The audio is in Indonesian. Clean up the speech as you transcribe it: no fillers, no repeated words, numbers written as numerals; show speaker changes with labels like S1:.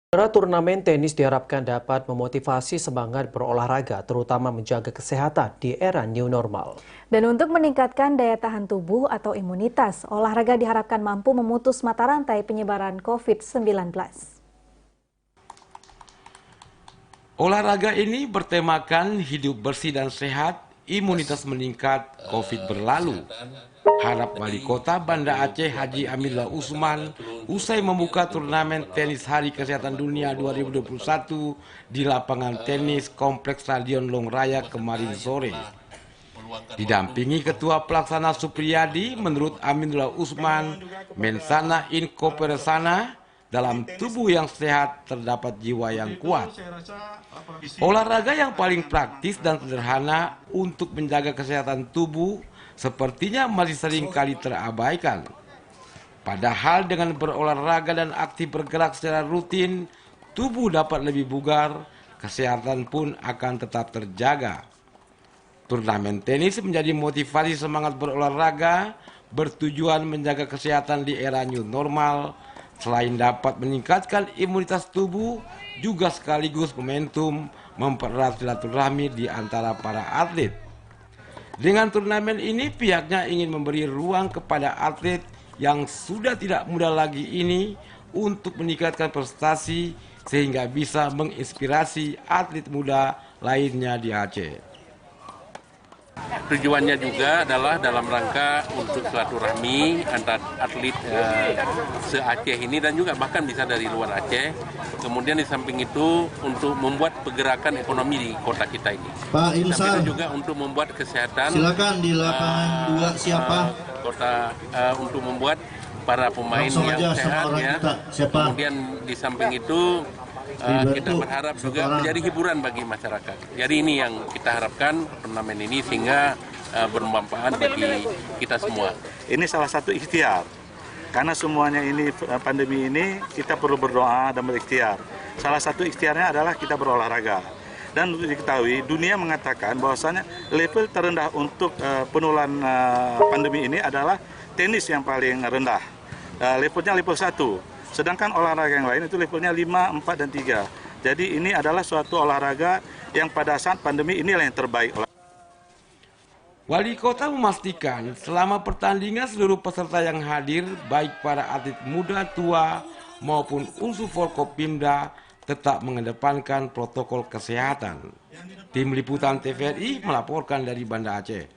S1: Turnamen tenis diharapkan dapat memotivasi semangat berolahraga, terutama menjaga kesehatan di era new normal.
S2: Dan untuk meningkatkan daya tahan tubuh atau imunitas, olahraga diharapkan mampu memutus mata rantai penyebaran COVID-19.
S3: Olahraga ini bertemakan hidup bersih dan sehat, imunitas meningkat, COVID berlalu. Harap Wali Kota Banda Aceh Haji Aminullah Usman usai membuka turnamen tenis Hari Kesehatan Dunia 2021 di lapangan tenis Kompleks Stadion Long Raya kemarin sore. Didampingi Ketua Pelaksana Supriyadi, menurut Aminullah Usman, mensana in corpore sana, dalam tubuh yang sehat terdapat jiwa yang kuat. Olahraga yang paling praktis dan sederhana untuk menjaga kesehatan tubuh sepertinya masih sering kali terabaikan. Padahal dengan berolahraga dan aktif bergerak secara rutin, tubuh dapat lebih bugar, kesehatan pun akan tetap terjaga. Turnamen tenis menjadi motivasi semangat berolahraga, bertujuan menjaga kesehatan di era new normal, selain dapat meningkatkan imunitas tubuh, juga sekaligus momentum mempererat silaturahmi di antara para atlet. Dengan turnamen ini pihaknya ingin memberi ruang kepada atlet yang sudah tidak muda lagi ini untuk meningkatkan prestasi sehingga bisa menginspirasi atlet muda lainnya di Aceh.
S4: Tujuannya juga adalah dalam rangka untuk silaturahmi antara atlet se-Aceh ini dan juga bahkan bisa dari luar Aceh. Kemudian di samping itu untuk membuat pergerakan ekonomi di kota kita ini.
S5: Pak Insar,
S4: juga untuk membuat kesehatan.
S5: Silakan di lapangan 2 siapa?
S4: Kota untuk membuat para pemain
S5: langsung
S4: yang sehat ya. Kemudian di samping itu kita berharap juga menjadi hiburan bagi masyarakat. Jadi ini yang kita harapkan turnamen ini sehingga bermanfaat bagi kita semua.
S6: Ini salah satu ikhtiar. Karena semuanya ini pandemi ini kita perlu berdoa dan berikhtiar. Salah satu ikhtiarnya adalah kita berolahraga. Dan untuk diketahui dunia mengatakan bahwasanya level terendah untuk penularan pandemi ini adalah tenis yang paling rendah. Levelnya level 1. Sedangkan olahraga yang lain itu levelnya 5, 4, dan 3. Jadi ini adalah suatu olahraga yang pada saat pandemi inilah yang terbaik.
S3: Wali Kota memastikan selama pertandingan seluruh peserta yang hadir, baik para atlet muda tua maupun unsur Forkopimda, tetap mengedepankan protokol kesehatan. Tim Liputan TVRI melaporkan dari Banda Aceh.